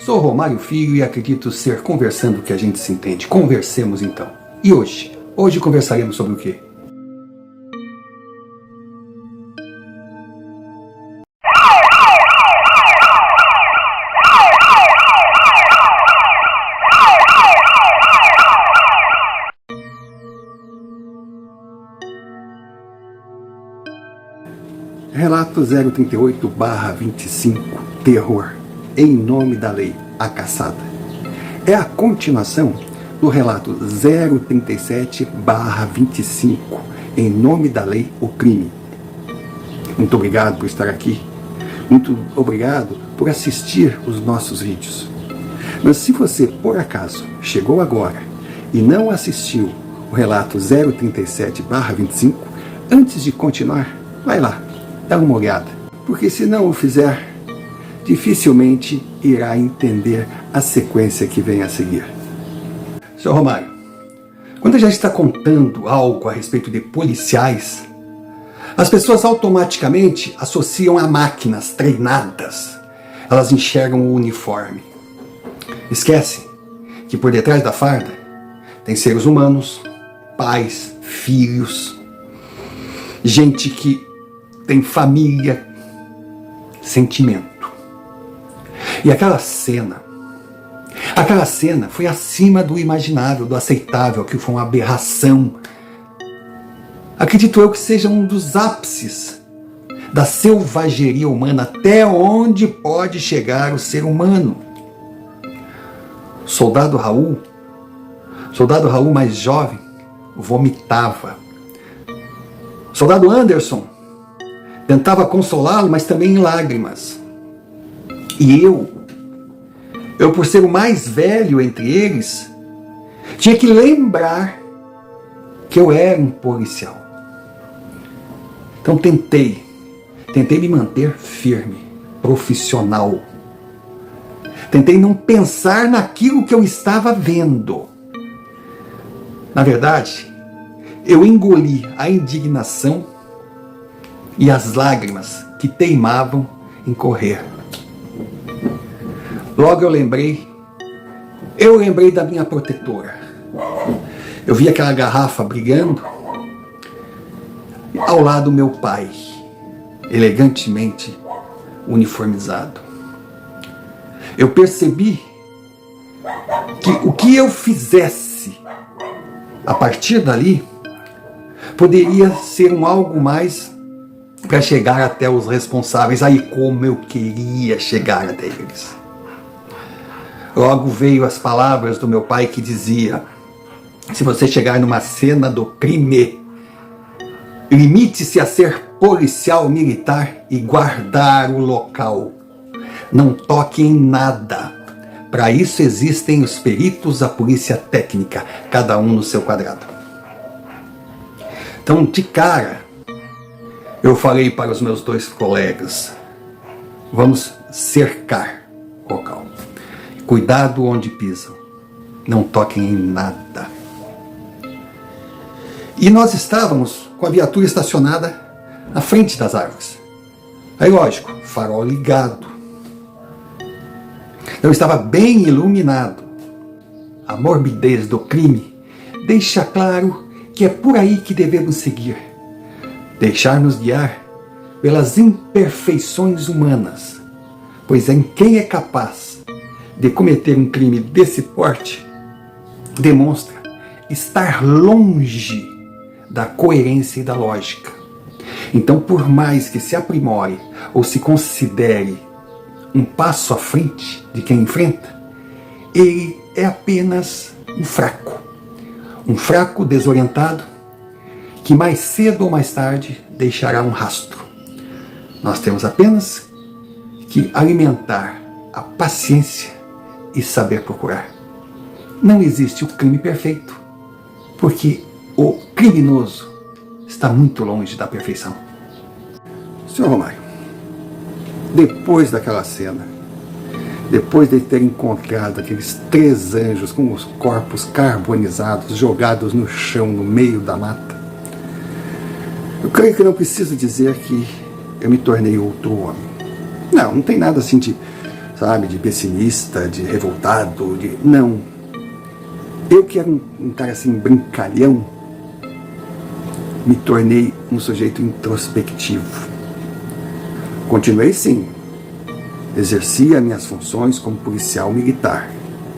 Sou Romário Filho e acredito ser conversando que a gente se entende. Conversemos então. E hoje? Hoje conversaremos sobre o quê? Relato 038/25, Terror, em nome da lei, a caçada. É a continuação do relato 037/25, em nome da lei, o crime. Muito obrigado por estar aqui. Muito obrigado por assistir os nossos vídeos. Mas se você, por acaso, chegou agora e não assistiu o relato 037/25, antes de continuar, vai lá. Dá uma olhada, porque se não o fizer, dificilmente irá entender a sequência que vem a seguir. Senhor Romário, quando a gente está contando algo a respeito de policiais, as pessoas automaticamente associam a máquinas treinadas. Elas enxergam o uniforme. Esquecem que por detrás da farda tem seres humanos, pais, filhos, gente que tem família, sentimento. E aquela cena foi acima do imaginável, do aceitável, que foi uma aberração. Acredito eu que seja um dos ápices da selvageria humana, até onde pode chegar o ser humano. Soldado Raul mais jovem, vomitava. Soldado Anderson tentava consolá-lo, mas também em lágrimas. E eu por ser o mais velho entre eles, tinha que lembrar que eu era um policial. Então tentei me manter firme, profissional. Tentei não pensar naquilo que eu estava vendo. Na verdade, eu engoli a indignação e as lágrimas que teimavam em correr. Logo eu lembrei da minha protetora. Eu vi aquela garrafa brigando ao lado do meu pai, elegantemente uniformizado. Eu percebi que o que eu fizesse a partir dali poderia ser algo mais para chegar até os responsáveis. Aí como eu queria chegar até eles. Logo veio as palavras do meu pai que dizia: se você chegar numa cena do crime, limite-se a ser policial militar e guardar o local. Não toque em nada. Para isso existem os peritos, a polícia técnica, cada um no seu quadrado. Então, de cara, eu falei para os meus dois colegas: vamos cercar o local. Cuidado onde pisam. Não toquem em nada. E nós estávamos com a viatura estacionada na frente das árvores. Aí, lógico, farol ligado. Eu estava bem iluminado. A morbidez do crime deixa claro que é por aí que devemos seguir. Deixar-nos guiar pelas imperfeições humanas, pois em quem é capaz de cometer um crime desse porte demonstra estar longe da coerência e da lógica. Então, por mais que se aprimore ou se considere um passo à frente de quem enfrenta, ele é apenas um fraco desorientado, que mais cedo ou mais tarde deixará um rastro. Nós temos apenas que alimentar a paciência e saber procurar. Não existe o crime perfeito, porque o criminoso está muito longe da perfeição. Senhor Romário, depois daquela cena, depois de ter encontrado aqueles 3 anjos com os corpos carbonizados jogados no chão, no meio da mata, eu creio que não preciso dizer que eu me tornei outro homem. Não tem nada assim de, sabe, de pessimista, de revoltado, de... Não. Eu que era um cara assim, brincalhão, me tornei um sujeito introspectivo. Continuei sim, exercia minhas funções como policial militar.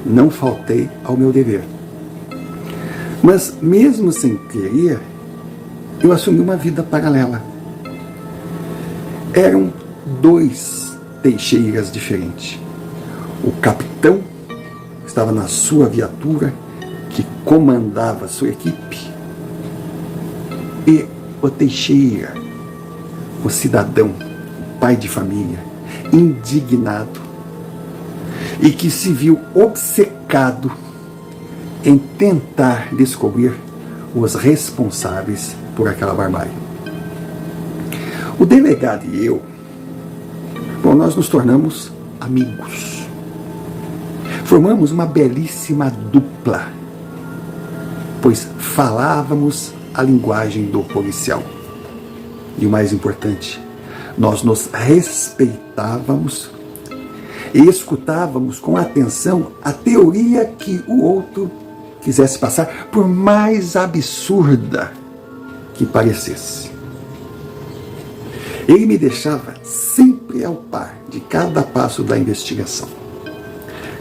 Não faltei ao meu dever. Mas mesmo sem querer, eu assumi uma vida paralela. Eram dois Teixeiras diferentes. O capitão estava na sua viatura, que comandava sua equipe, e o Teixeira, o cidadão, o pai de família, indignado, e que se viu obcecado em tentar descobrir os responsáveis por aquela barbárie. O delegado e eu, nós nos tornamos amigos. Formamos uma belíssima dupla, pois falávamos a linguagem do policial. E o mais importante, nós nos respeitávamos e escutávamos com atenção a teoria que o outro quisesse passar, por mais absurda que parecesse. Ele me deixava sempre ao par de cada passo da investigação.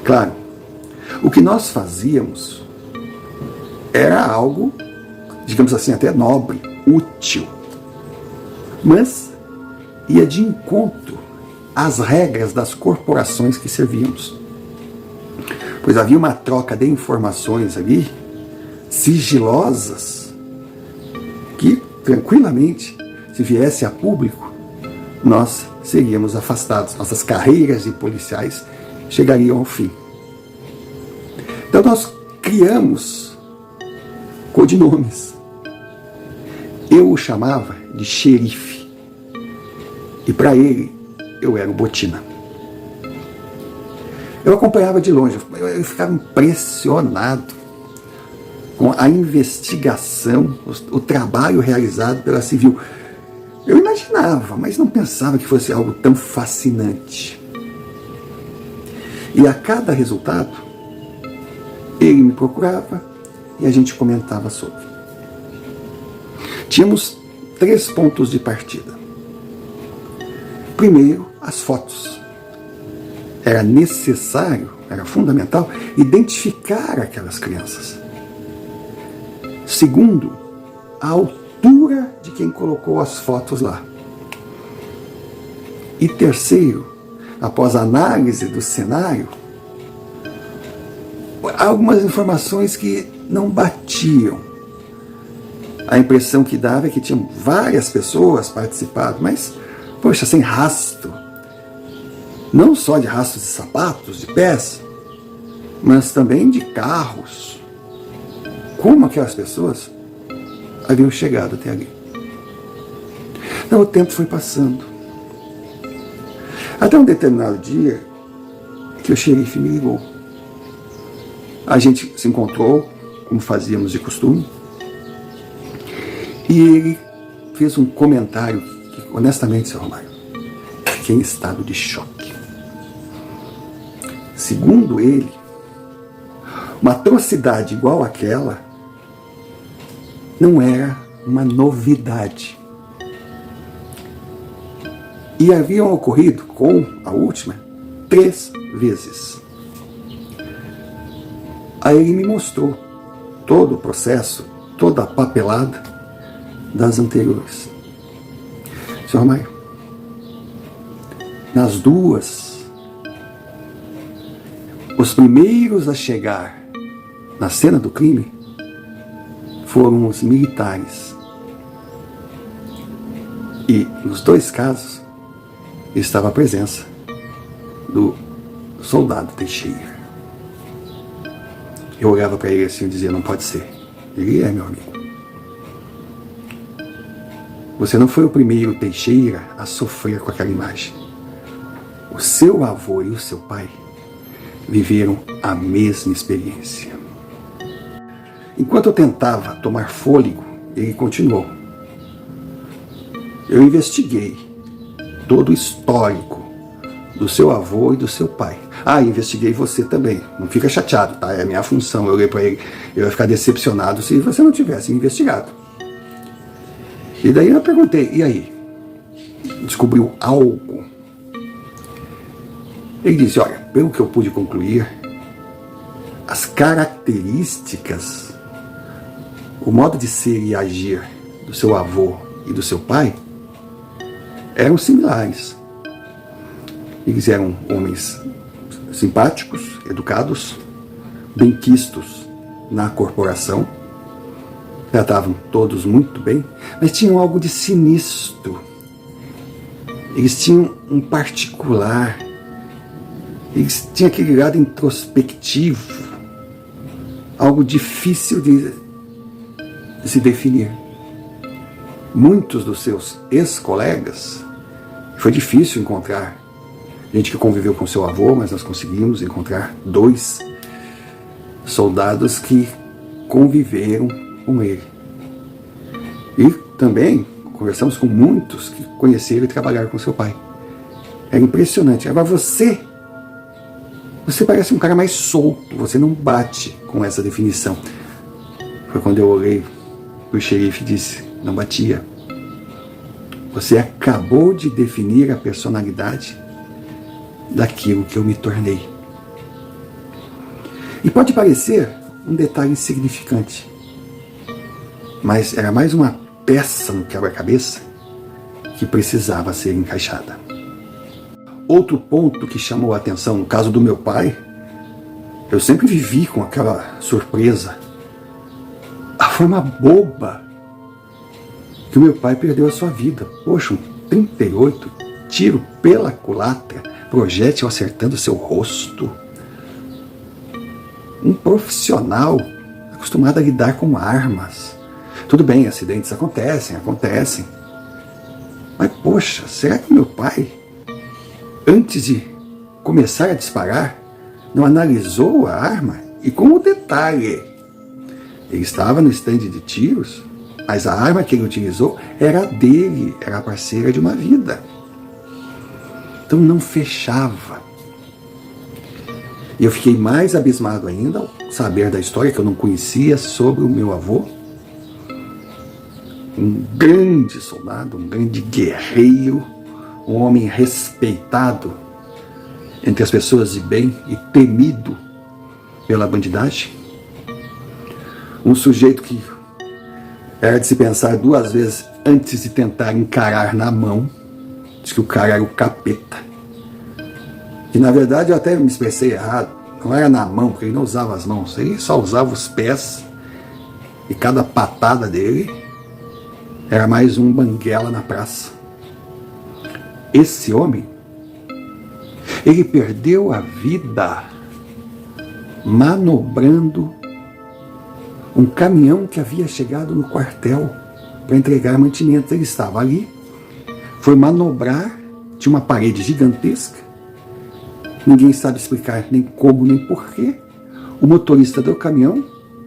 Claro, o que nós fazíamos era algo, digamos assim, até nobre, útil, mas ia de encontro às regras das corporações que servíamos. Pois havia uma troca de informações ali, sigilosas, que tranquilamente, se viesse a público, nós seríamos afastados, nossas carreiras de policiais chegariam ao fim. Então nós criamos codinomes. Eu o chamava de xerife, e para ele eu era o Botina. Eu acompanhava de longe, eu ficava impressionado com a investigação, o trabalho realizado pela Civil. Eu imaginava, mas não pensava que fosse algo tão fascinante. E a cada resultado, ele me procurava e a gente comentava sobre. Tínhamos 3 pontos de partida. Primeiro, as fotos. Era necessário, era fundamental, identificar aquelas crianças. Segundo, a altura de quem colocou as fotos lá. E terceiro, após a análise do cenário, algumas informações que não batiam. A impressão que dava é que tinham várias pessoas participado, mas, poxa, sem rastro. Não só de rastros de sapatos, de pés, mas também de carros. Como aquelas pessoas haviam chegado até ali? Então o tempo foi passando. Até um determinado dia que o xerife me ligou. A gente se encontrou, como fazíamos de costume, e ele fez um comentário que, honestamente, Sr. Romário, fiquei em estado de choque. Segundo ele, uma atrocidade igual àquela não era uma novidade. E haviam ocorrido, com a última, 3 vezes. Aí ele me mostrou todo o processo, toda a papelada das anteriores. Sr. Romário, nas 2, os primeiros a chegar na cena do crime foram os militares. E nos 2 casos estava a presença do soldado Teixeira. Eu olhava para ele assim e dizia, não pode ser. Ele é meu amigo. Você não foi o primeiro Teixeira a sofrer com aquela imagem. O seu avô e o seu pai viveram a mesma experiência. Enquanto eu tentava tomar fôlego, ele continuou. Eu investiguei todo o histórico do seu avô e do seu pai. Ah, investiguei você também. Não fica chateado, tá? É a minha função. Eu olhei para ele, eu ia ficar decepcionado se você não tivesse investigado. E daí eu perguntei, e aí? Descobriu algo? Ele disse, olha, pelo que eu pude concluir, as características, o modo de ser e agir do seu avô e do seu pai eram similares. Eles eram homens simpáticos, educados, benquistos na corporação, tratavam todos muito bem, mas tinham algo de sinistro. Eles tinham um particular, eles tinham aquele lado introspectivo, algo difícil de se definir. Muitos dos seus ex-colegas, foi difícil encontrar gente que conviveu com seu avô, mas nós conseguimos encontrar 2 soldados que conviveram com ele. E também conversamos com muitos que conheceram e trabalharam com seu pai. É impressionante. Agora você parece um cara mais solto, você não bate com essa definição. Foi quando eu olhei para o xerife e disse, não batia. Você acabou de definir a personalidade daquilo que eu me tornei. E pode parecer um detalhe insignificante, mas era mais uma peça no quebra-cabeça que precisava ser encaixada. Outro ponto que chamou a atenção no caso do meu pai, eu sempre vivi com aquela surpresa, a forma boba que o meu pai perdeu a sua vida. Poxa, um 38, tiro pela culatra, projétil acertando seu rosto. Um profissional acostumado a lidar com armas. Tudo bem, acidentes acontecem. Mas, poxa, será que meu pai, antes de começar a disparar, não analisou a arma? E com o detalhe, ele estava no estande de tiros, mas a arma que ele utilizou era dele, era a parceira de uma vida. Então não fechava. E eu fiquei mais abismado ainda ao saber da história que eu não conhecia sobre o meu avô. Um grande soldado, um grande guerreiro, um homem respeitado entre as pessoas de bem e temido pela bandidagem. Um sujeito que era de se pensar 2 vezes antes de tentar encarar na mão. Diz que o cara era o capeta. E na verdade eu até me expressei errado. Não era na mão, porque ele não usava as mãos. Ele só usava os pés. E cada patada dele era mais um banguela na praça. Esse homem, ele perdeu a vida manobrando um caminhão que havia chegado no quartel para entregar mantimentos. Ele estava ali, foi manobrar, tinha uma parede gigantesca, ninguém sabe explicar nem como nem porquê. O motorista do caminhão,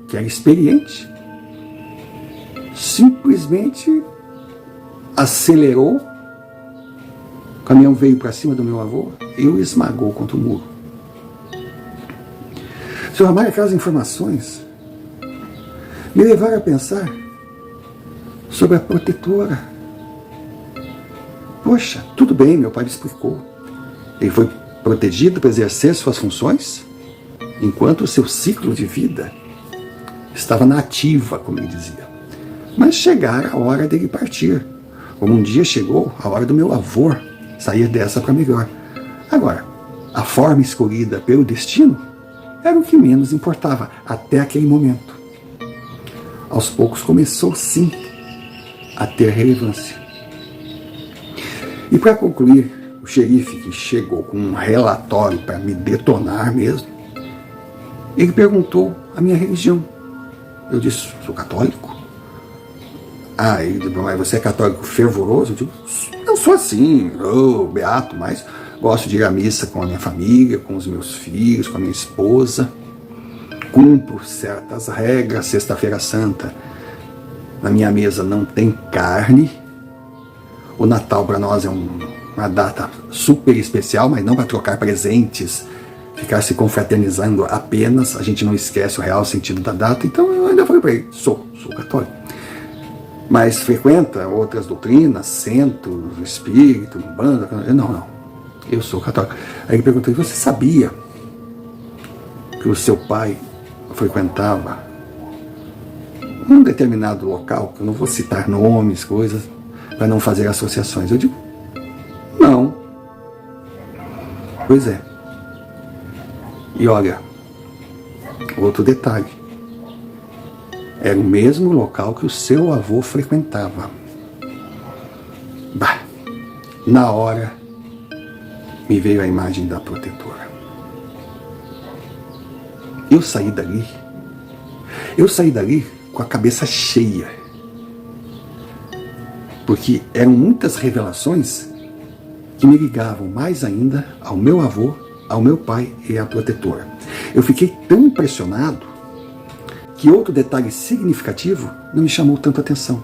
que era experiente, simplesmente acelerou, o caminhão veio para cima do meu avô e o esmagou contra o muro. Sr. Ramalho, aquelas informações me levaram a pensar sobre a protetora. Poxa, tudo bem, meu pai me explicou. Ele foi protegido para exercer suas funções, enquanto o seu ciclo de vida estava na ativa, como ele dizia. Mas chegara a hora dele partir, como um dia chegou a hora do meu avô sair dessa para melhor. Agora, a forma escolhida pelo destino era o que menos importava até aquele momento. Aos poucos começou sim a ter relevância. E para concluir, o xerife, que chegou com um relatório para me detonar mesmo, ele perguntou a minha religião. Eu disse, sou católico. Ah, ele disse, mas você é católico fervoroso? Eu digo, não sou assim, beato, mas gosto de ir à missa com a minha família, com os meus filhos, com a minha esposa. Cumpro certas regras. Sexta-feira Santa, na minha mesa não tem carne. O Natal para nós é um uma data super especial, mas não para trocar presentes, ficar se confraternizando apenas. A gente não esquece o real sentido da data. Então eu ainda falei para ele, sou católico, mas frequenta outras doutrinas, centro, espírito, umbanda. Não, eu sou católico. Aí ele perguntou, você sabia que o seu pai frequentava um determinado local, que eu não vou citar nomes, coisas, para não fazer associações? Eu digo, não. Pois é. E olha, outro detalhe, era o mesmo local que o seu avô frequentava. Bah, na hora me veio a imagem da protetora. Eu saí dali com a cabeça cheia, porque eram muitas revelações que me ligavam mais ainda ao meu avô, ao meu pai e à protetora. Eu fiquei tão impressionado que outro detalhe significativo não me chamou tanta atenção.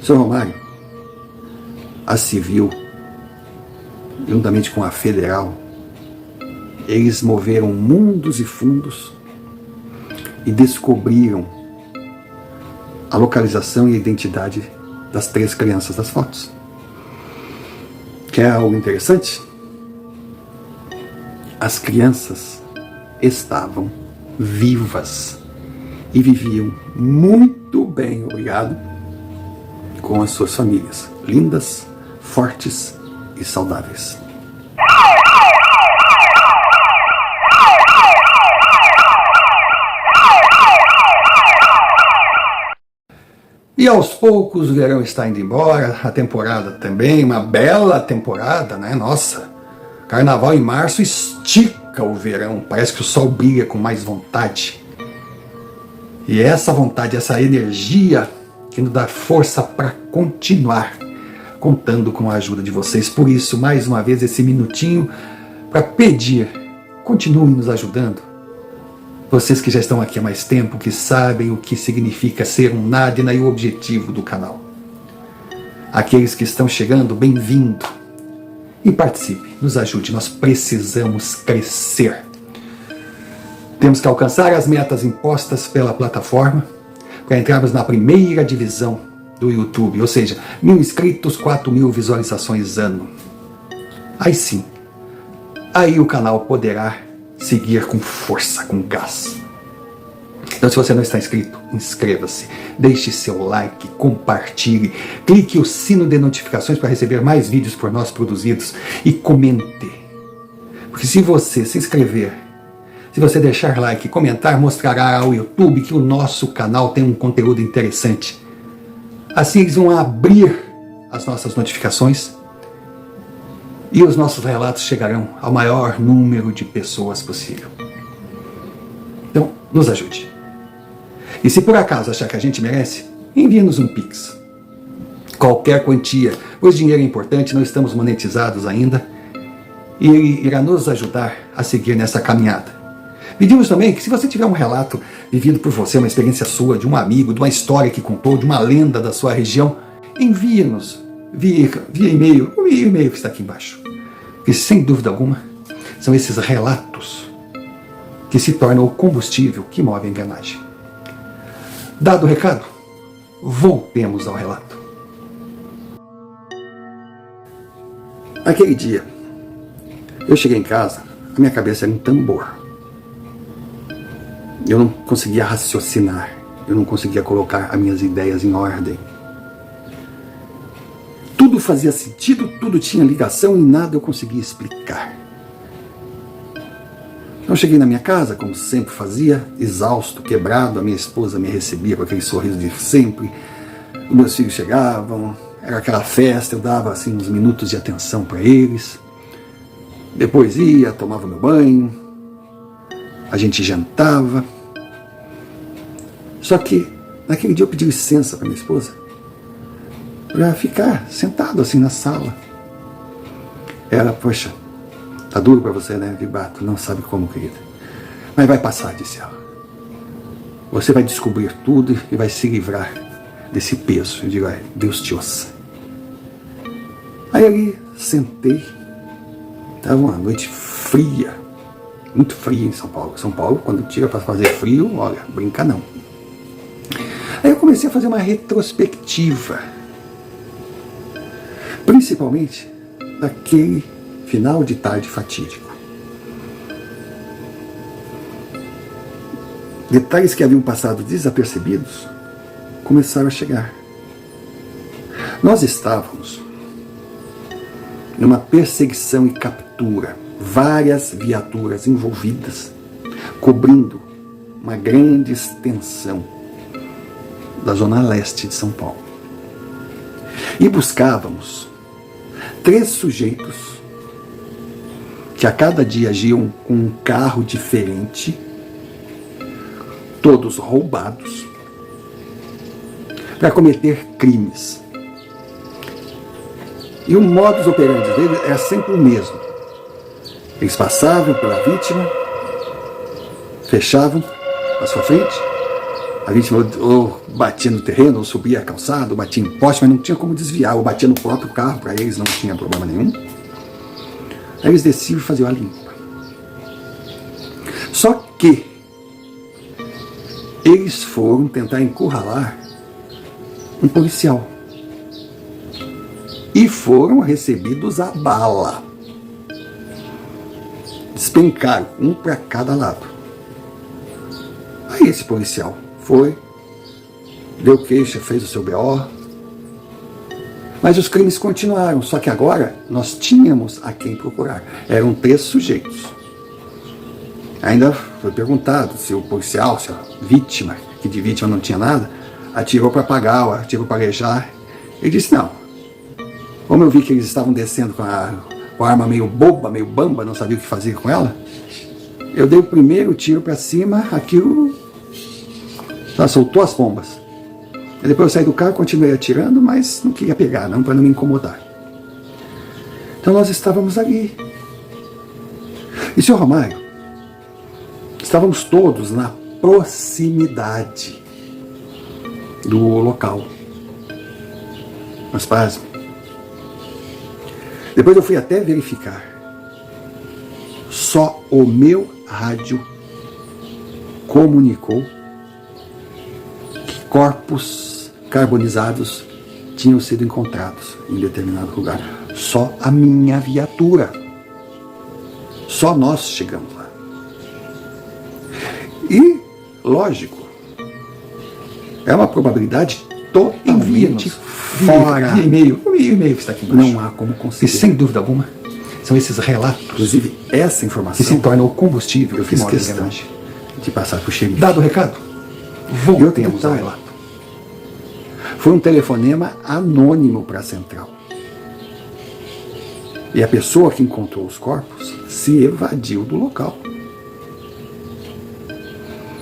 Sr. Romário, a civil, juntamente com a federal, eles moveram mundos e fundos e descobriram a localização e a identidade das 3 crianças das fotos. Quer algo interessante? As crianças estavam vivas e viviam muito bem, obrigado, com as suas famílias, lindas, fortes e saudáveis. E aos poucos o verão está indo embora, a temporada também, uma bela temporada, né? Nossa, carnaval em março estica o verão, parece que o sol brilha com mais vontade. E essa vontade, essa energia que nos dá força para continuar contando com a ajuda de vocês. Por isso, mais uma vez, esse minutinho para pedir, continuem nos ajudando. Vocês que já estão aqui há mais tempo, que sabem o que significa ser um Nádina e o objetivo do canal. Aqueles que estão chegando, bem-vindo. E participe, nos ajude, nós precisamos crescer. Temos que alcançar as metas impostas pela plataforma para entrarmos na primeira divisão do YouTube, ou seja, 1.000 inscritos, 4.000 visualizações ano. Aí sim, aí o canal poderá seguir com força, com gás. Então, se você não está inscrito, inscreva-se, deixe seu like, compartilhe, clique o sino de notificações para receber mais vídeos por nós produzidos e comente. Porque se você se inscrever, se você deixar like e comentar, mostrará ao YouTube que o nosso canal tem um conteúdo interessante. Assim eles vão abrir as nossas notificações e os nossos relatos chegarão ao maior número de pessoas possível. Então, nos ajude. E se por acaso achar que a gente merece, envie-nos um Pix. Qualquer quantia, pois dinheiro é importante, não estamos monetizados ainda, e ele irá nos ajudar a seguir nessa caminhada. Pedimos também que, se você tiver um relato vivido por você, uma experiência sua, de um amigo, de uma história que contou, de uma lenda da sua região, envie-nos via e-mail, o e-mail que está aqui embaixo. E sem dúvida alguma, são esses relatos que se tornam o combustível que move a engrenagem. Dado o recado, voltemos ao relato. Aquele dia, eu cheguei em casa, a minha cabeça era um tambor. Eu não conseguia raciocinar, eu não conseguia colocar as minhas ideias em ordem. Tudo fazia sentido, tudo tinha ligação e nada eu conseguia explicar. Eu cheguei na minha casa, como sempre fazia, exausto, quebrado. A minha esposa me recebia com aquele sorriso de sempre. Os meus filhos chegavam, era aquela festa, eu dava assim uns minutos de atenção para eles. Depois ia, tomava meu banho, a gente jantava. Só que naquele dia eu pedi licença para minha esposa para ficar sentado assim na sala. Ela, poxa, tá duro para você, né, Vibato? Não sabe como, querida. Mas vai passar, disse ela. Você vai descobrir tudo e vai se livrar desse peso. Eu digo, Deus te ouça. Aí ali, sentei. Estava uma noite fria, muito fria em São Paulo. São Paulo, quando tira para fazer frio, olha, brinca não. Aí eu comecei a fazer uma retrospectiva, principalmente daquele final de tarde fatídico. Detalhes que haviam passado desapercebidos começaram a chegar. Nós estávamos numa perseguição e captura, várias viaturas envolvidas, cobrindo uma grande extensão da zona leste de São Paulo. E buscávamos 3 sujeitos que a cada dia agiam com um carro diferente, todos roubados, para cometer crimes. E o modus operandi deles era sempre o mesmo. Eles passavam pela vítima, fechavam a sua frente, a vítima ou batia no terreno, ou subia a calçada, ou batia em poste, mas não tinha como desviar, ou batia no próprio carro, para eles não tinha problema nenhum. Aí eles desciam e faziam a limpa. Só que eles foram tentar encurralar um policial. E foram recebidos a bala. Despencaram, um para cada lado. Aí esse policial foi, deu queixa, fez o seu BO. Mas os crimes continuaram, só que agora nós tínhamos a quem procurar. Eram 3 sujeitos. Ainda foi perguntado se o policial, se a vítima, que de vítima não tinha nada, atirou para pagar, ou atirou para alejar. Ele disse não. Como eu vi que eles estavam descendo com a arma meio boba, meio bamba, não sabia o que fazer com ela, eu dei o primeiro tiro para cima, aquilo já soltou as bombas. E depois eu saí do carro, continuei atirando, mas não queria pegar, não, para não me incomodar. Então nós estávamos ali. E senhor Romário, estávamos todos na proximidade do local. Mas pasme. Depois eu fui até verificar. Só o meu rádio comunicou que corpos carbonizados tinham sido encontrados em determinado lugar. Só a minha viatura. Só nós chegamos lá. E, lógico, é uma probabilidade totalmente fora. O e-mail que está aqui embaixo. Não há como conseguir. E sem dúvida alguma, são esses relatos. Inclusive, essa Que informação se torna o combustível. eu fiz mora na questão engrenagem. de passar para o xerife. Dado o recado, voltemos ao detalhe. relato. Foi um telefonema anônimo para a central. E a pessoa que encontrou os corpos se evadiu do local.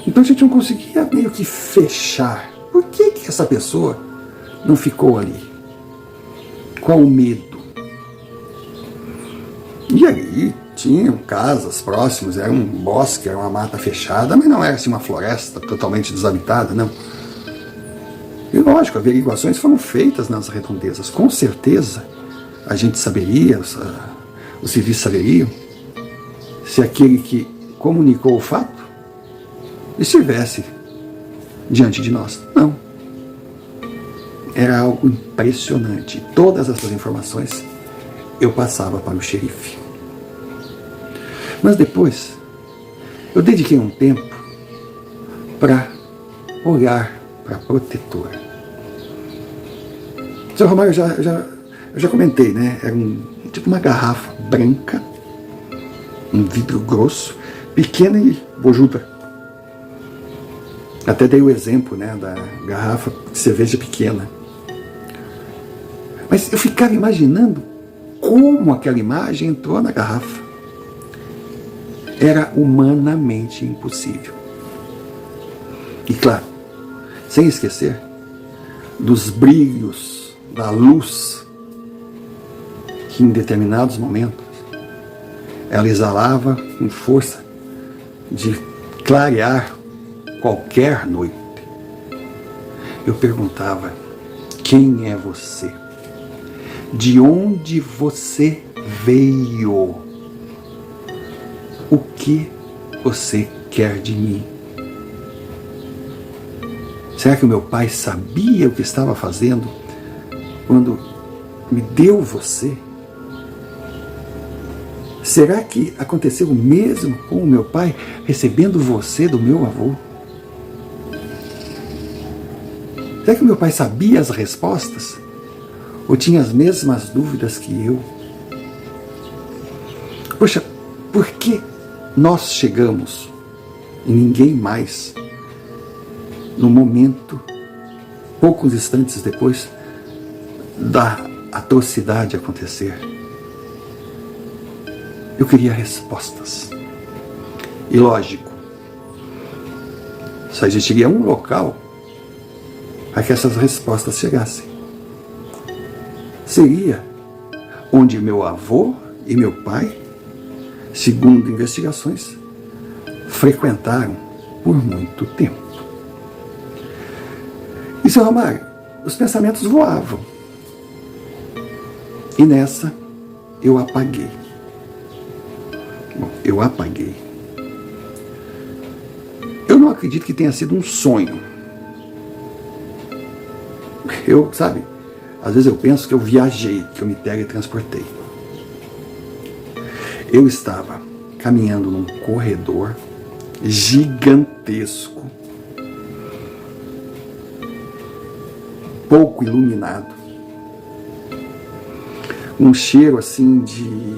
Então a gente não conseguia meio que fechar. Por que essa pessoa não ficou ali? Qual o medo? E ali tinham casas próximas, era um bosque, era uma mata fechada, mas não era assim uma floresta totalmente desabitada, não. E lógico, averiguações foram feitas nas redondezas. Com certeza a gente saberia, os civis saberiam, se aquele que comunicou o fato estivesse diante de nós. Não. Era algo impressionante. Todas essas informações eu passava para o xerife. Mas depois, eu dediquei um tempo para olhar para a protetora. O Sr. Romário, eu já comentei, né? Era tipo uma garrafa branca, um vidro grosso, pequena e bojuda. Até dei o exemplo, né, da garrafa de cerveja pequena. Mas eu ficava imaginando como aquela imagem entrou na garrafa. Era humanamente impossível. E claro, sem esquecer dos brilhos da luz que em determinados momentos ela exalava com força de clarear qualquer noite. Eu perguntava: quem é você? de onde você veio. O que você quer de mim? Será que o meu pai sabia o que estava fazendo quando me deu você? Será que aconteceu o mesmo com o meu pai recebendo você do meu avô? Será que o meu pai sabia as respostas? Ou tinha as mesmas dúvidas que eu? Poxa, por que nós chegamos e ninguém mais, no momento, poucos instantes depois da atrocidade acontecer? Eu queria respostas. E lógico, só existiria um local para que essas respostas chegassem. Seria onde meu avô e meu pai, segundo investigações, frequentaram por muito tempo. E, seu Romário, os pensamentos voavam. E nessa, eu apaguei. Bom, eu apaguei. Eu não acredito que tenha sido um sonho. Sabe, às vezes eu penso que eu viajei, que eu me teletransportei. Eu estava caminhando num corredor gigantesco, pouco iluminado, um cheiro assim de...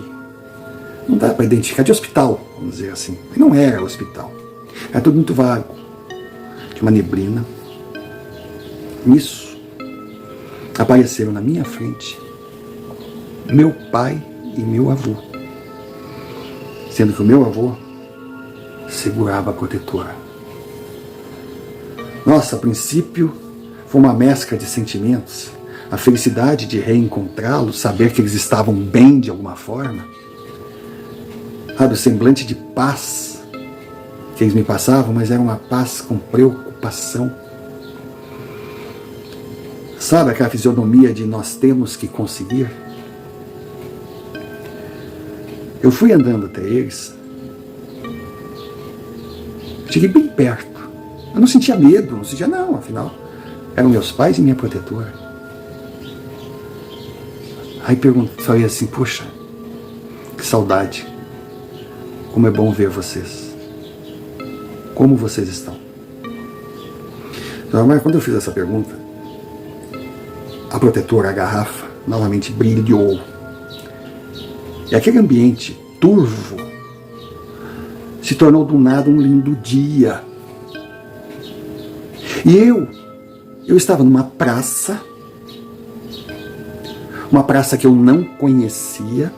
não dá para identificar, de hospital, vamos dizer assim. Mas não era hospital, era tudo muito vago, tinha uma neblina. Nisso, apareceram na minha frente meu pai e meu avô, sendo que o meu avô segurava a protetora. Nossa, a princípio foi uma mescla de sentimentos, a felicidade de reencontrá-los, saber que eles estavam bem de alguma forma, sabe, o semblante de paz que eles me passavam, mas era uma paz com preocupação. Sabe aquela fisionomia de nós temos que conseguir? Eu fui andando até eles, cheguei bem perto. Eu não sentia medo, não sentia não, afinal, eram meus pais e minha protetora. Aí falei assim, poxa, que saudade, como é bom ver vocês. Como vocês estão? Mas quando eu fiz essa pergunta, a protetora, a garrafa, novamente brilhou. E aquele ambiente turvo se tornou do nada um lindo dia. E eu estava numa praça, uma praça que eu não conhecia,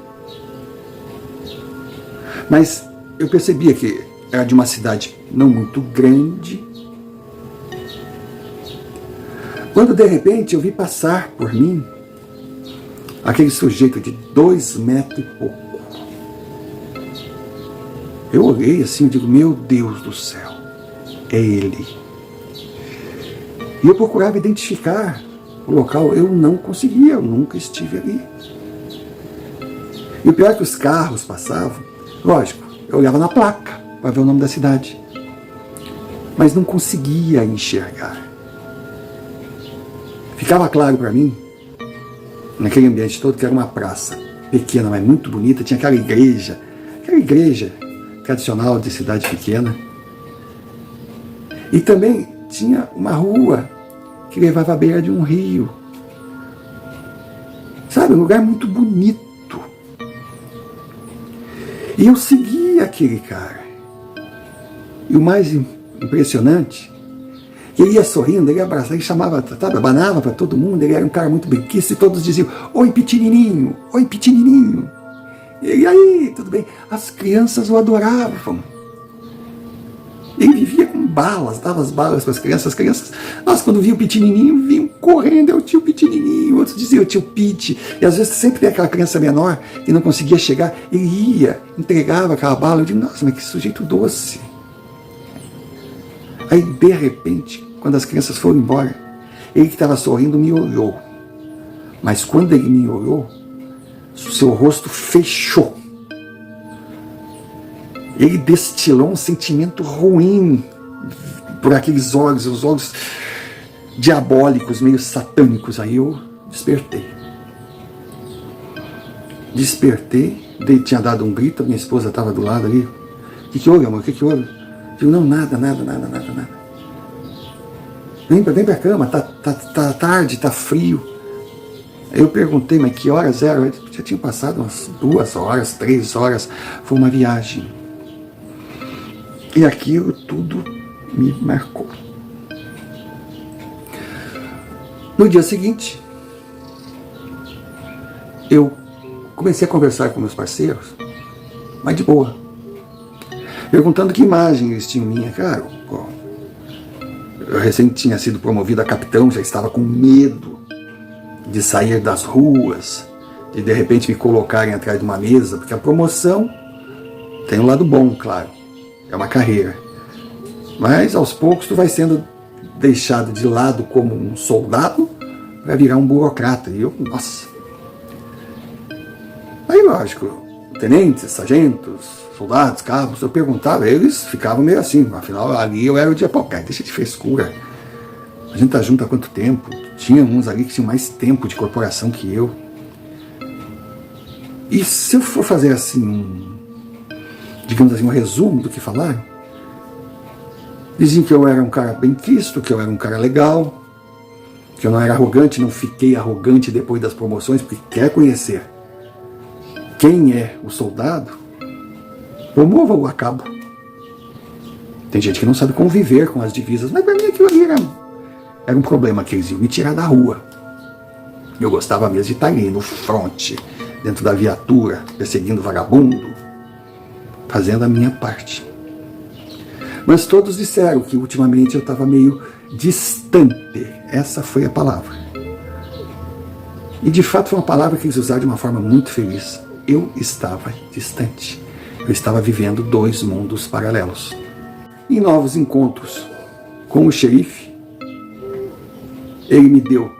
mas eu percebia que era de uma cidade não muito grande, quando de repente eu vi passar por mim aquele sujeito de 2 metros e pouco. Eu olhei assim e digo, meu Deus do céu, é ele. E eu procurava identificar o local, eu não conseguia, eu nunca estive ali. E o pior é que os carros passavam, lógico, eu olhava na placa para ver o nome da cidade, mas não conseguia enxergar. Ficava claro para mim, naquele ambiente todo, que era uma praça pequena, mas muito bonita, tinha aquela igreja tradicional de cidade pequena. E também tinha uma rua que levava à beira de um rio. Sabe, um lugar muito bonito. E eu seguia aquele cara. E o mais impressionante, ele ia sorrindo, ele abraçava, ele chamava, sabe, abanava para todo mundo, ele era um cara muito benquisto, e todos diziam, oi pequenininho, oi pequenininho. E aí, tudo bem? As crianças o adoravam. Ele vivia com balas, dava as balas para as crianças, nós quando viam o pequenininho, vinham correndo, é o tio pequenininho, outros diziam, o tio Pete, e às vezes sempre tem aquela criança menor que não conseguia chegar, ele ia, entregava aquela bala, eu digo, nossa, mas que sujeito doce. Aí, de repente, quando as crianças foram embora, ele que estava sorrindo me olhou, Mas quando ele me olhou, seu rosto fechou. Ele destilou um sentimento ruim por aqueles olhos, os olhos diabólicos, meio satânicos. Aí eu despertei. Tinha dado um grito, minha esposa estava do lado ali. O que houve, amor? O que houve? Eu digo, não, nada. Vem pra cama, tá tarde, tá frio. Aí eu perguntei, mas que horas eram? Já tinha passado umas 2 horas, 3 horas. Foi uma viagem. E aquilo tudo me marcou. No dia seguinte, eu comecei a conversar com meus parceiros, mas de boa. Perguntando que imagem eles tinham minha. Cara, eu recém tinha sido promovido a capitão, já estava com medo de sair das ruas, de repente me colocarem atrás de uma mesa, porque a promoção tem um lado bom, claro, é uma carreira. Mas aos poucos tu vai sendo deixado de lado como um soldado para virar um burocrata. E eu, nossa. Aí lógico, tenentes, sargentos, soldados, cabos, eu perguntava, eles ficavam meio assim, afinal ali eu era o dia, pô, cara, deixa de frescura. A gente tá junto há quanto tempo? Tinha uns ali que tinham mais tempo de corporação que eu. E se eu for fazer assim, digamos assim, um resumo do que falaram, diziam que eu era um cara bem quisto, que eu era um cara legal, que eu não era arrogante, não fiquei arrogante depois das promoções, porque quer conhecer quem é o soldado, promova-o a cabo. Tem gente que não sabe conviver com as divisas, mas para mim aquilo ali era um problema que eles iam me tirar da rua. Eu gostava mesmo de estar ali no fronte, dentro da viatura, perseguindo vagabundo, fazendo a minha parte. Mas todos disseram que ultimamente eu estava meio distante. Essa foi a palavra. E de fato foi uma palavra que eles usaram de uma forma muito feliz. Eu estava distante. Eu estava vivendo 2 mundos paralelos. Em novos encontros com o xerife, ele me deu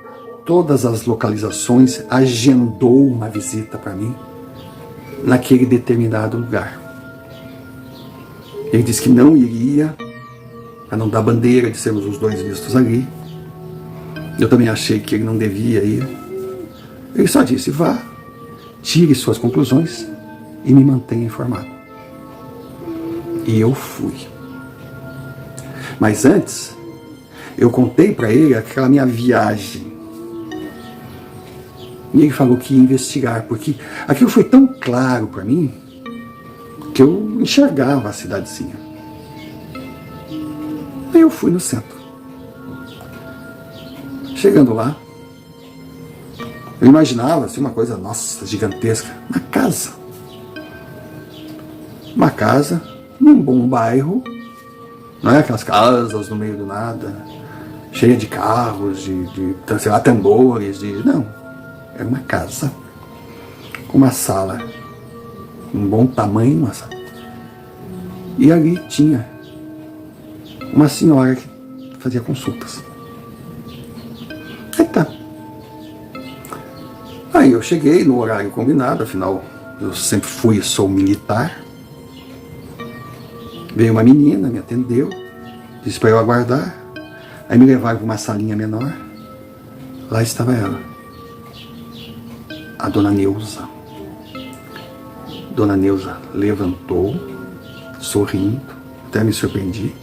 todas as localizações, agendou uma visita para mim naquele determinado lugar. Ele disse que não iria, para não dar bandeira de sermos os 2 vistos ali. Eu também achei que ele não devia ir. Ele só disse, vá, tire suas conclusões e me mantenha informado. E eu fui. Mas antes, eu contei para ele aquela minha viagem. E ele falou que ia investigar, porque aquilo foi tão claro para mim que eu enxergava a cidadezinha. Aí eu fui no centro. Chegando lá, eu imaginava assim, uma coisa, nossa, gigantesca. Uma casa num bom bairro, não é aquelas casas no meio do nada, cheia de carros, de sei lá, tambores, não. Era uma casa com uma sala, um bom tamanho, uma sala. E ali tinha uma senhora que fazia consultas. Aí tá. Aí eu cheguei no horário combinado, afinal eu sempre fui e sou militar. Veio uma menina, me atendeu, disse para eu aguardar. Aí me levaram para uma salinha menor. Lá estava ela, a dona Neuza. Dona Neuza levantou, sorrindo, até me surpreendi.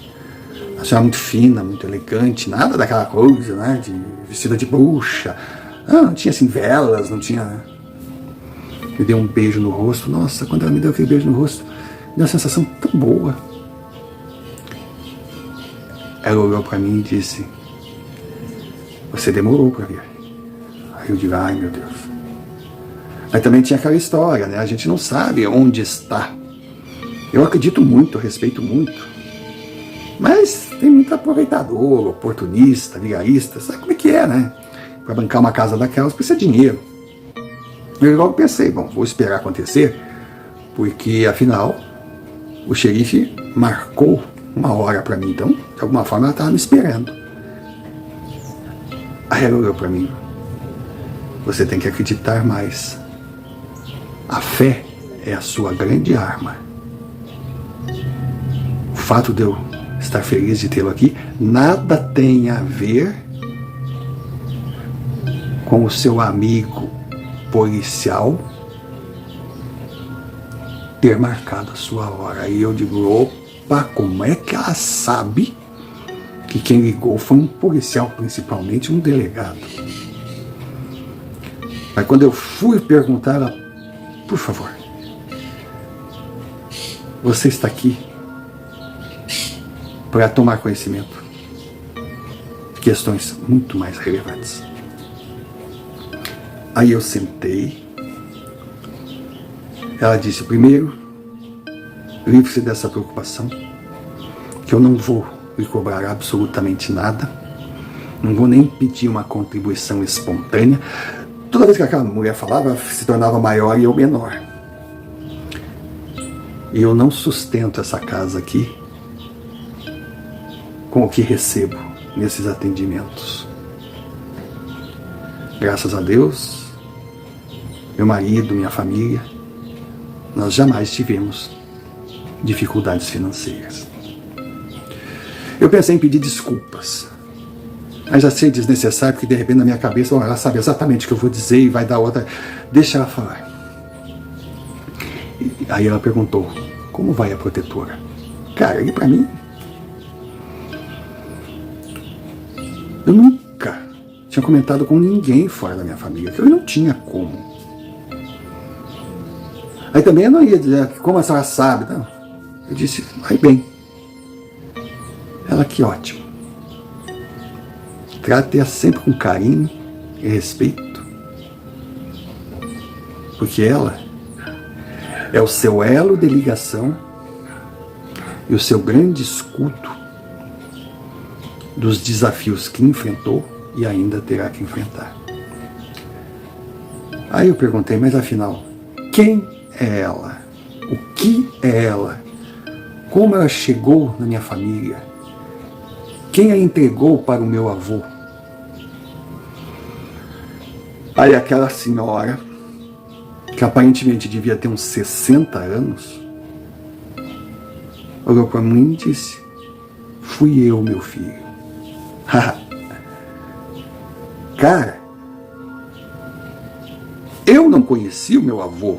A senhora muito fina, muito elegante, nada daquela coisa, né, de vestida de bruxa. Não tinha assim velas, não tinha. Me deu um beijo no rosto. Nossa, quando ela me deu aquele beijo no rosto, me deu uma sensação tão boa. Ela olhou para mim e disse, você demorou para vir. Aí eu digo, ai meu Deus. Mas também tinha aquela história, né? A gente não sabe onde está. Eu acredito muito, eu respeito muito. Mas tem muito aproveitador, oportunista, vigarista, sabe como é que é, né? Para bancar uma casa daquelas precisa de dinheiro. Eu logo pensei, bom, vou esperar acontecer, porque afinal o xerife marcou uma hora para mim, então de alguma forma ela estava me esperando. Aí ela olhou para mim, Você tem que acreditar mais. A fé é a sua grande arma. O fato de eu estar feliz de tê-lo aqui nada tem a ver com o seu amigo policial ter marcado a sua hora. Aí eu digo, opa, como é que ela sabe que quem ligou foi um policial, principalmente um delegado? Mas quando eu fui perguntar, ela, por favor, você está aqui para tomar conhecimento de questões muito mais relevantes. Aí eu sentei. Ela disse, primeiro, livre-se dessa preocupação, que eu não vou lhe cobrar absolutamente nada, não vou nem pedir uma contribuição espontânea. Toda vez que aquela mulher falava, se tornava maior e eu menor. E eu não sustento essa casa aqui com o que recebo nesses atendimentos. Graças a Deus, meu marido, minha família, nós jamais tivemos dificuldades financeiras. Eu pensei em pedir desculpas, mas achei desnecessário, porque de repente na minha cabeça, ela sabe exatamente o que eu vou dizer e vai dar outra. Deixa ela falar. E aí ela perguntou, como vai a protetora? Cara, e pra mim, eu nunca tinha comentado com ninguém fora da minha família, que eu não tinha como. Aí também eu não ia dizer, como a senhora sabe, não. Eu disse, vai bem. Ela, que ótimo. Trate-a sempre com carinho e respeito, porque ela é o seu elo de ligação e o seu grande escudo dos desafios que enfrentou e ainda terá que enfrentar. Aí eu perguntei, mas afinal, quem é ela? O que é ela? Como ela chegou na minha família? Quem a entregou para o meu avô? Aí aquela senhora, que aparentemente devia ter uns 60 anos, olhou para mim e disse, fui eu, meu filho. Cara, eu não conheci o meu avô.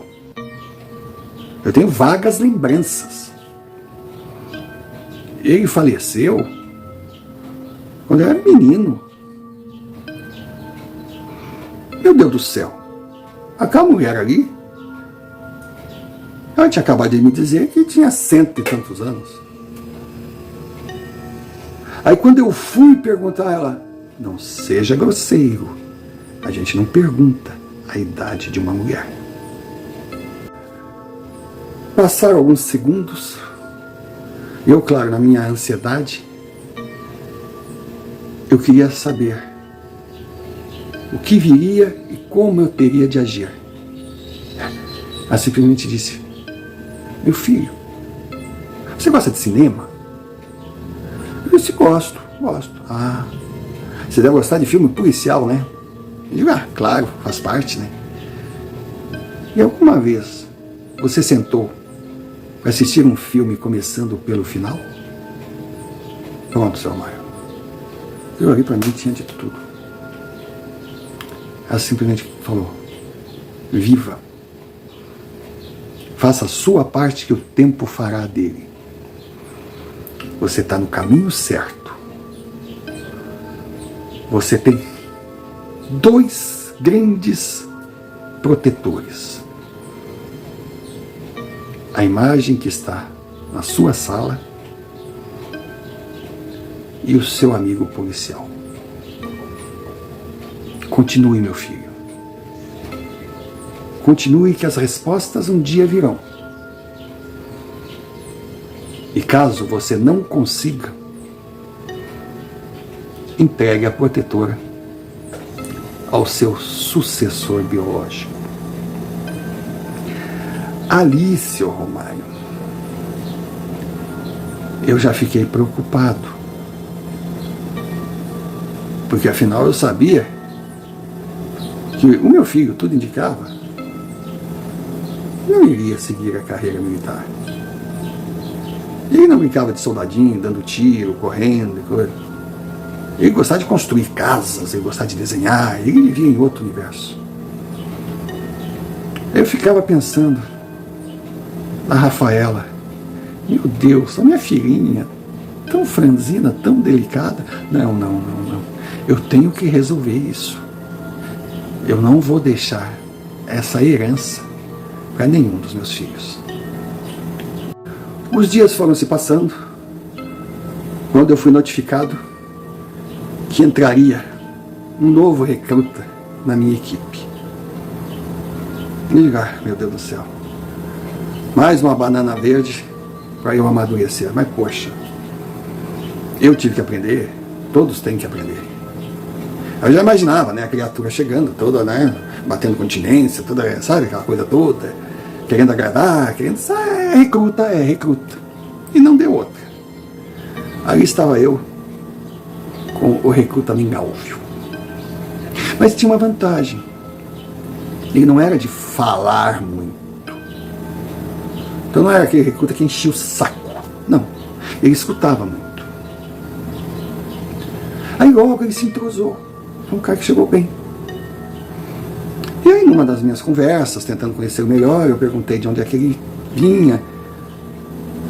Eu tenho vagas lembranças. Ele faleceu quando eu era menino. Meu Deus do céu. Aquela mulher ali, ela tinha acabado de me dizer que tinha 100 e tantos anos. Aí quando eu fui perguntar a ela, não seja grosseiro, a gente não pergunta a idade de uma mulher. Passaram alguns segundos, e eu, claro, na minha ansiedade, eu queria saber o que viria e como eu teria de agir. Ela simplesmente disse, meu filho, você gosta de cinema? Eu disse, gosto. Ah, você deve gostar de filme policial, né? Eu digo, claro, faz parte, né? E alguma vez você sentou para assistir um filme começando pelo final? Pronto, seu Mário. Eu olhei para mim e tinha de tudo. Ela simplesmente falou, viva. Faça a sua parte que o tempo fará dele. Você está no caminho certo. Você tem 2 grandes protetores. A imagem que está na sua sala e o seu amigo policial. Continue, meu filho. Continue, que as respostas um dia virão. E caso você não consiga, entregue a protetora ao seu sucessor biológico. Ali, seu Romário, eu já fiquei preocupado, porque afinal eu sabia que o meu filho, tudo indicava, não iria seguir a carreira militar. Ele não brincava de soldadinho, dando tiro, correndo e coisa. Ele gostava de construir casas, ele gostava de desenhar, ele vivia em outro universo. Eu ficava pensando na Rafaela. Meu Deus, a minha filhinha, tão franzina, tão delicada. Não. Eu tenho que resolver isso. Eu não vou deixar essa herança para nenhum dos meus filhos. Os dias foram se passando, quando eu fui notificado que entraria um novo recruta na minha equipe. Meu Deus do céu, mais uma banana verde para eu amadurecer. Mas poxa, eu tive que aprender, todos têm que aprender. Eu já imaginava, né, a criatura chegando toda, né, batendo continência, toda, sabe, aquela coisa toda, querendo agradar, querendo, é recruta. E não deu outra. Ali estava eu com o recruta Mingálvio. Mas tinha uma vantagem. Ele não era de falar muito. Então não era aquele recruta que enchia o saco. Não. Ele escutava muito. Aí logo ele se entrosou. Foi um cara que chegou bem. E aí, numa das minhas conversas, tentando conhecer o melhor, eu perguntei de onde é que ele vinha.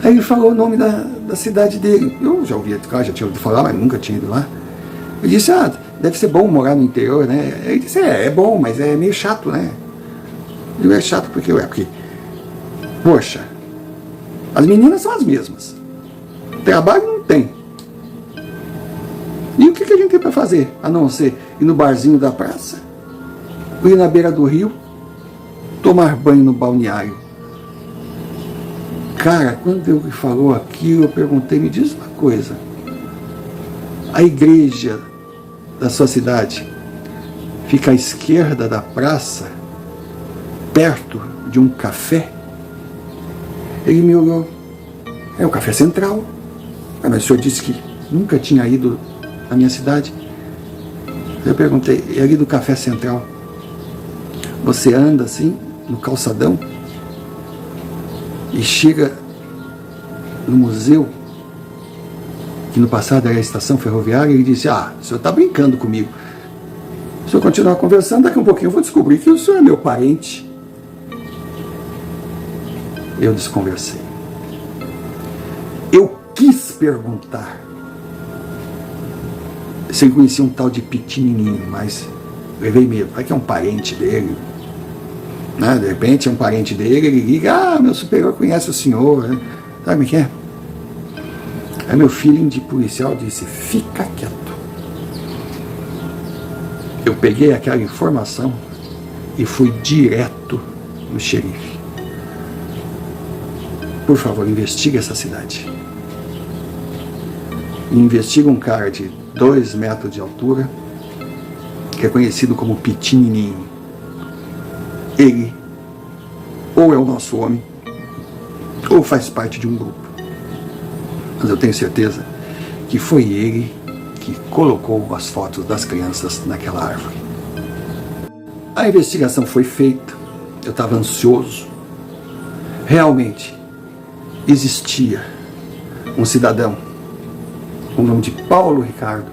Aí ele falou o nome da cidade dele. Eu já ouvi, já tinha ouvido falar, mas nunca tinha ido lá. Eu disse, deve ser bom morar no interior, né? Ele disse, é bom, mas é meio chato, né? Eu é chato porque, poxa, as meninas são as mesmas. Trabalho não tem. E o que a gente tem para fazer? A não ser ir no barzinho da praça, ir na beira do rio, tomar banho no balneário. Cara, quando ele falou aquilo, eu perguntei, me diz uma coisa. A igreja da sua cidade fica à esquerda da praça, perto de um café? Ele me olhou. É o Café Central. Mas o senhor disse que nunca tinha ido à minha cidade. Eu perguntei, é ali do Café Central. Você anda assim, no calçadão, e chega no museu, que no passado era a estação ferroviária, e ele disse, o senhor está brincando comigo. Se eu continuar conversando, daqui a um pouquinho eu vou descobrir que o senhor é meu parente. Eu desconversei. Eu quis perguntar se ele conhecia um tal de Pitinininho, mas levei medo. Vai que é um parente dele, né? De repente é um parente dele, ele liga, meu superior conhece o senhor, né? Sabe o que é? Aí meu filho de policial disse, fica quieto. Eu peguei aquela informação e fui direto no xerife. Por favor, investigue essa cidade. E investiga um cara de 2 metros de altura, que é conhecido como Pitinininho. Ele ou é o nosso homem, ou faz parte de um grupo. Mas eu tenho certeza que foi ele que colocou as fotos das crianças naquela árvore. A investigação foi feita, eu estava ansioso. Realmente existia um cidadão com o nome de Paulo Ricardo,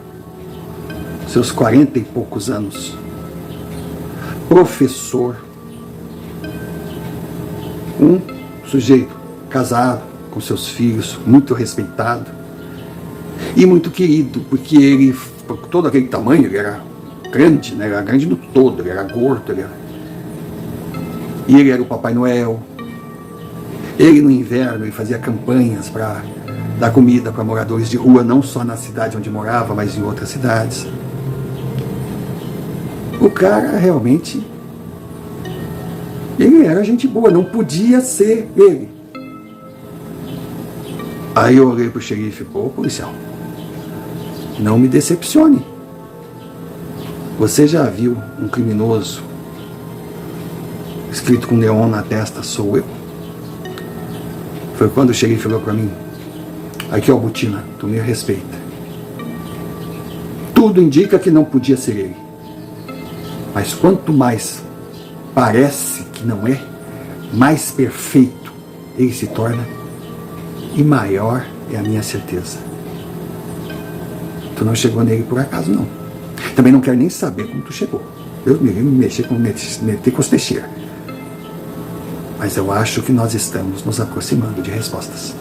seus 40 e poucos anos, professor, um sujeito casado, com seus filhos, muito respeitado e muito querido, porque ele, por todo aquele tamanho, ele era grande, né? Ele era grande no todo, ele era gordo, e ele era o Papai Noel. Ele no inverno ele fazia campanhas para dar comida para moradores de rua, não só na cidade onde morava, mas em outras cidades. O cara realmente, ele era gente boa, não podia ser ele. Aí eu olhei pro xerife, policial, não me decepcione. Você já viu um criminoso escrito com neon na testa, sou eu? Foi quando o xerife falou para mim, aqui ó, Botina, tu me respeita. Tudo indica que não podia ser ele. Mas quanto mais parece que não é, mais perfeito ele se torna e maior é a minha certeza. Tu não chegou nele por acaso, não. Também não quero nem saber como tu chegou. Deus me livre me mexer com Pentecostes. Mas eu acho que nós estamos nos aproximando de respostas.